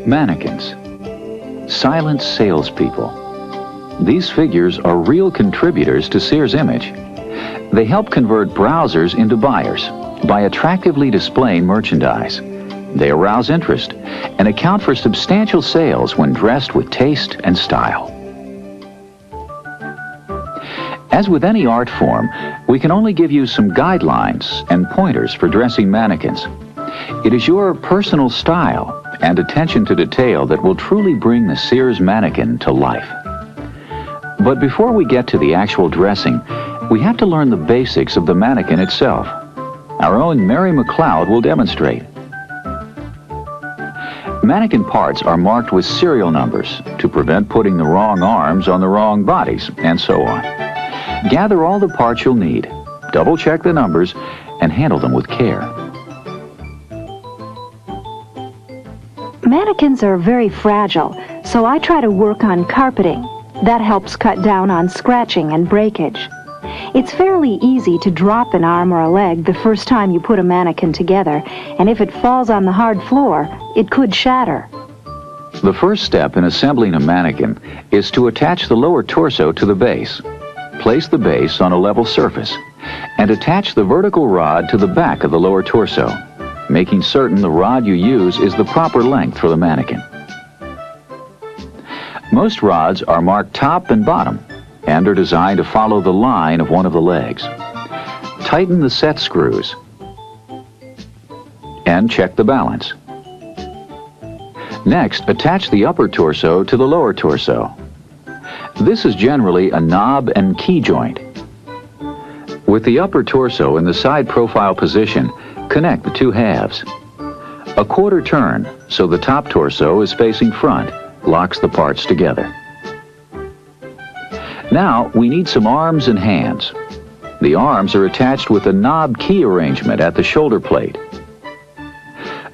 Mannequins. Silent salespeople. These figures are real contributors to Sears' image. They help convert browsers into buyers by attractively displaying merchandise. They arouse interest and account for substantial sales when dressed with taste and style. As with any art form, we can only give you some guidelines and pointers for dressing mannequins. It is your personal style and attention to detail that will truly bring the Sears mannequin to life. But before we get to the actual dressing, we have to learn the basics of the mannequin itself. Our own Mary McLeod will demonstrate. Mannequin parts are marked with serial numbers to prevent putting the wrong arms on the wrong bodies, and so on. Gather all the parts you'll need, double-check the numbers, and handle them with care. Mannequins are very fragile, so I try to work on carpeting. That helps cut down on scratching and breakage. It's fairly easy to drop an arm or a leg the first time you put a mannequin together, and if it falls on the hard floor, it could shatter. The first step in assembling a mannequin is to attach the lower torso to the base. Place the base on a level surface and attach the vertical rod to the back of the lower torso, making certain the rod you use is the proper length for the mannequin. Most rods are marked top and bottom and are designed to follow the line of one of the legs. Tighten the set screws and check the balance. Next, attach the upper torso to the lower torso. This is generally a knob and key joint. With the upper torso in the side profile position, connect the two halves. A quarter turn so the top torso is facing front locks the parts together. Now we need some arms and hands. The arms are attached with a knob key arrangement at the shoulder plate.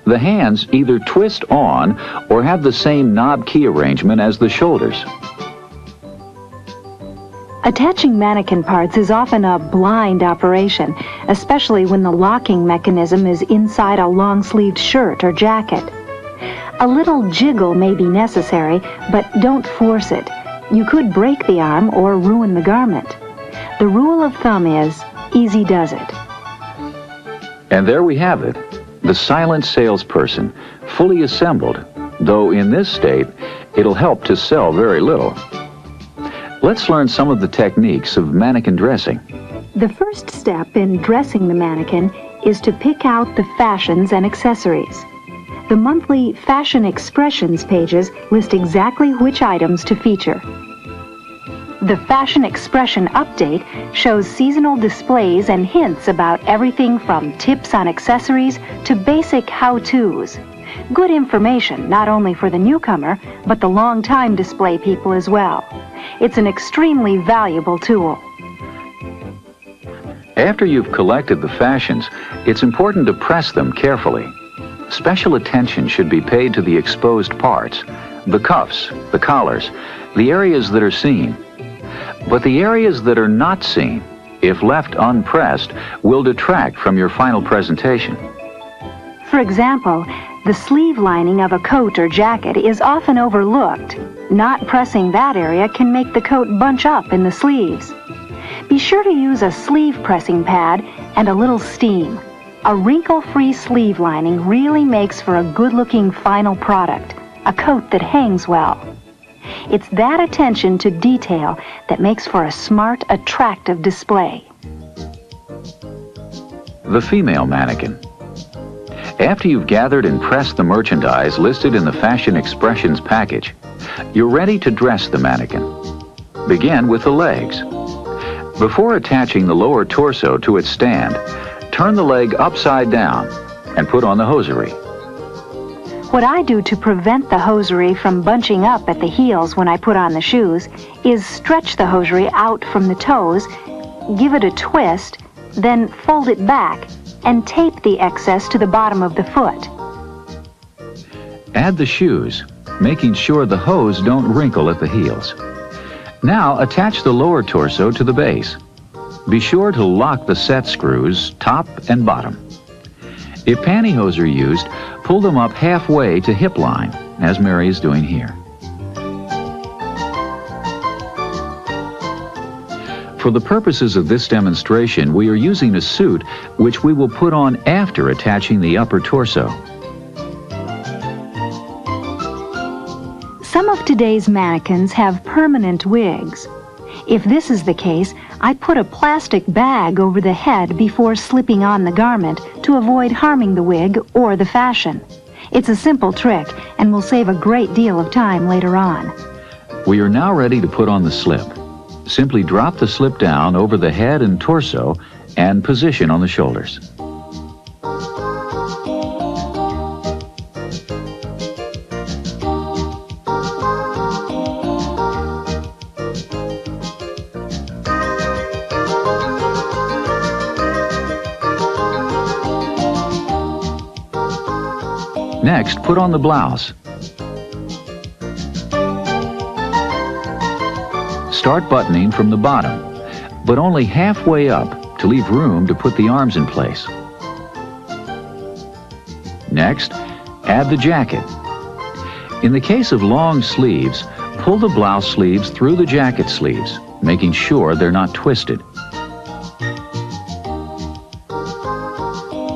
The hands either twist on or have the same knob key arrangement as the shoulders. Attaching mannequin parts is often a blind operation, especially when the locking mechanism is inside a long-sleeved shirt or jacket. A little jiggle may be necessary, but don't force it. You could break the arm or ruin the garment. The rule of thumb is, easy does it. And there we have it, the silent salesperson, fully assembled, though in this state, it'll help to sell very little. Let's learn some of the techniques of mannequin dressing. The first step in dressing the mannequin is to pick out the fashions and accessories. The monthly Fashion Expressions pages list exactly which items to feature. The Fashion Expression Update shows seasonal displays and hints about everything from tips on accessories to basic how-tos. Good information not only for the newcomer, but the long-time display people as well. It's an extremely valuable tool. After you've collected the fashions, it's important to press them carefully. Special attention should be paid to the exposed parts, the cuffs, the collars, the areas that are seen. But the areas that are not seen, if left unpressed, will detract from your final presentation. For example, the sleeve lining of a coat or jacket is often overlooked. Not pressing that area can make the coat bunch up in the sleeves. Be sure to use a sleeve pressing pad and a little steam. A wrinkle-free sleeve lining really makes for a good-looking final product, a coat that hangs well. It's that attention to detail that makes for a smart, attractive display. The female mannequin. After you've gathered and pressed the merchandise listed in the Fashion Expressions package, you're ready to dress the mannequin. Begin with the legs. Before attaching the lower torso to its stand, turn the leg upside down and put on the hosiery. What I do to prevent the hosiery from bunching up at the heels when I put on the shoes is stretch the hosiery out from the toes, give it a twist, then fold it back and tape the excess to the bottom of the foot. Add the shoes, making sure the hose don't wrinkle at the heels. Now attach the lower torso to the base. Be sure to lock the set screws, top and bottom. If pantyhose are used, pull them up halfway to hip line, as Mary is doing here. For the purposes of this demonstration, we are using a suit which we will put on after attaching the upper torso. Some of today's mannequins have permanent wigs. If this is the case, I put a plastic bag over the head before slipping on the garment to avoid harming the wig or the fashion. It's a simple trick and will save a great deal of time later on. We are now ready to put on the slip. Simply drop the slip down over the head and torso and position on the shoulders. Next, put on the blouse. Start buttoning from the bottom, but only halfway up to leave room to put the arms in place. Next, add the jacket. In the case of long sleeves, pull the blouse sleeves through the jacket sleeves, making sure they're not twisted.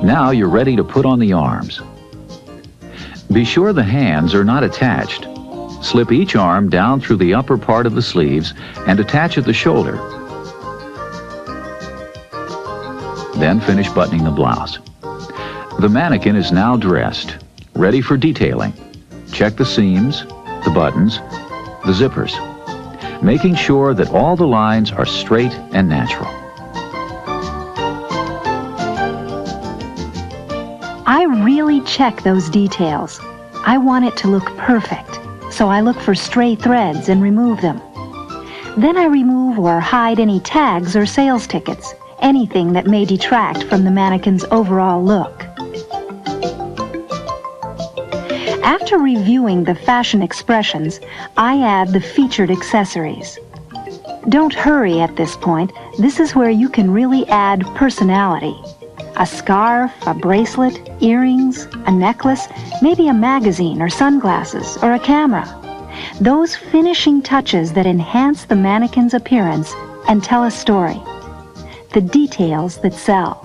Now you're ready to put on the arms. Be sure the hands are not attached. Slip each arm down through the upper part of the sleeves and attach at the shoulder. Then finish buttoning the blouse. The mannequin is now dressed, ready for detailing. Check the seams, the buttons, the zippers, making sure that all the lines are straight and natural. I really check those details. I want it to look perfect, so I look for stray threads and remove them. Then I remove or hide any tags or sales tickets, anything that may detract from the mannequin's overall look. After reviewing the fashion expressions, I add the featured accessories. Don't hurry at this point. This is where you can really add personality. A scarf, a bracelet, earrings, a necklace, maybe a magazine or sunglasses or a camera. Those finishing touches that enhance the mannequin's appearance and tell a story. The details that sell.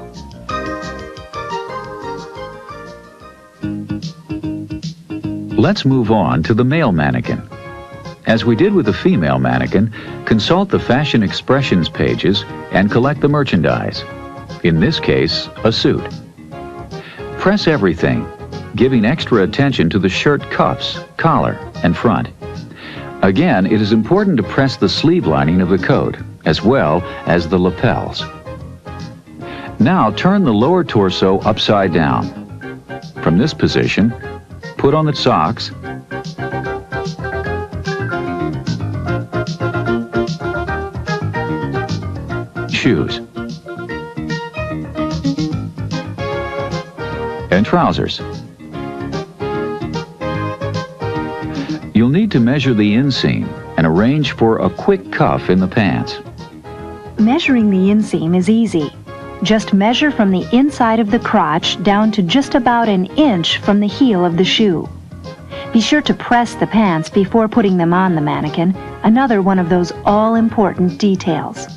Let's move on to the male mannequin. As we did with the female mannequin, consult the fashion expressions pages and collect the merchandise. In this case, a suit. Press everything, giving extra attention to the shirt cuffs, collar, and front. Again, it is important to press the sleeve lining of the coat, as well as the lapels. Now turn the lower torso upside down. From this position, put on the socks, shoes, and trousers. You'll need to measure the inseam and arrange for a quick cuff in the pants. Measuring the inseam is easy. Just measure from the inside of the crotch down to just about an inch from the heel of the shoe. Be sure to press the pants before putting them on the mannequin, another one of those all-important details.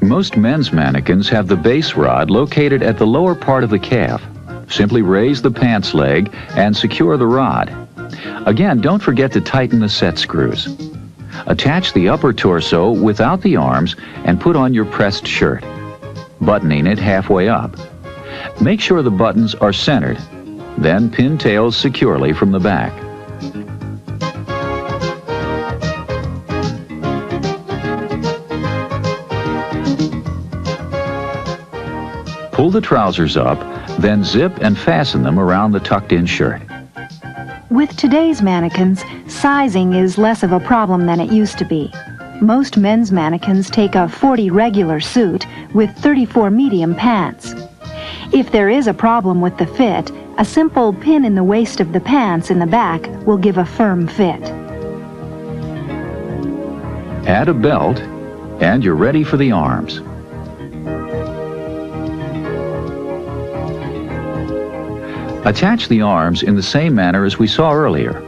Most men's mannequins have the base rod located at the lower part of the calf. Simply raise the pants leg and secure the rod. Again, don't forget to tighten the set screws. Attach the upper torso without the arms and put on your pressed shirt, buttoning it halfway up. Make sure the buttons are centered, then pin tails securely from the back. Pull the trousers up, then zip and fasten them around the tucked-in shirt. With today's mannequins, sizing is less of a problem than it used to be. Most men's mannequins take a 40 regular suit with 34 medium pants. If there is a problem with the fit, a simple pin in the waist of the pants in the back will give a firm fit. Add a belt, and you're ready for the arms. Attach the arms in the same manner as we saw earlier,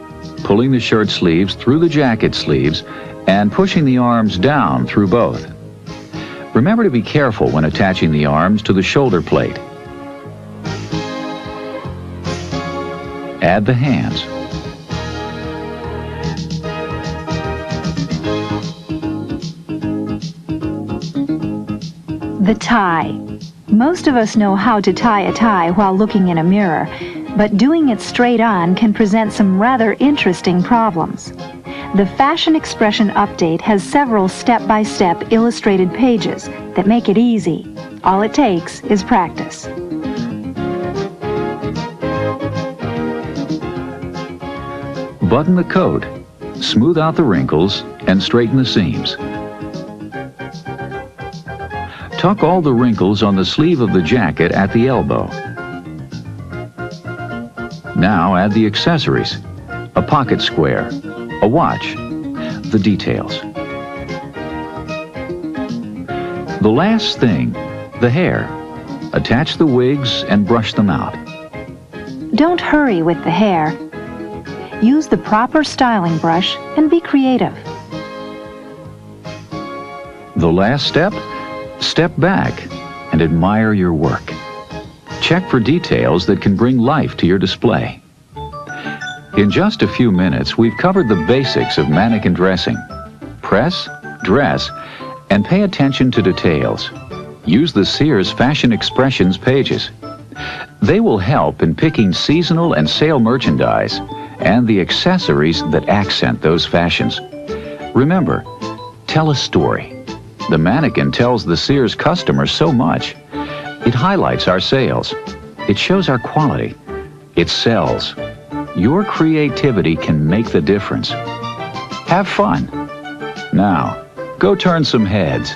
pulling the shirt sleeves through the jacket sleeves and pushing the arms down through both. Remember to be careful when attaching the arms to the shoulder plate. Add the hands. The tie. Most of us know how to tie a tie while looking in a mirror, but doing it straight on can present some rather interesting problems. The Fashion Expression Update has several step-by-step illustrated pages that make it easy. All it takes is practice. Button the coat, smooth out the wrinkles, and straighten the seams. Tuck all the wrinkles on the sleeve of the jacket at the elbow. Now add the accessories, a pocket square, a watch, the details. The last thing, the hair. Attach the wigs and brush them out. Don't hurry with the hair. Use the proper styling brush and be creative. The last step? Step back and admire your work. Check for details that can bring life to your display. In just a few minutes, we've covered the basics of mannequin dressing. Press, dress, and pay attention to details. Use the Sears Fashion Expressions pages. They will help in picking seasonal and sale merchandise and the accessories that accent those fashions. Remember, tell a story. The mannequin tells the Sears customer so much. It highlights our sales. It shows our quality. It sells. Your creativity can make the difference. Have fun. Now, go turn some heads.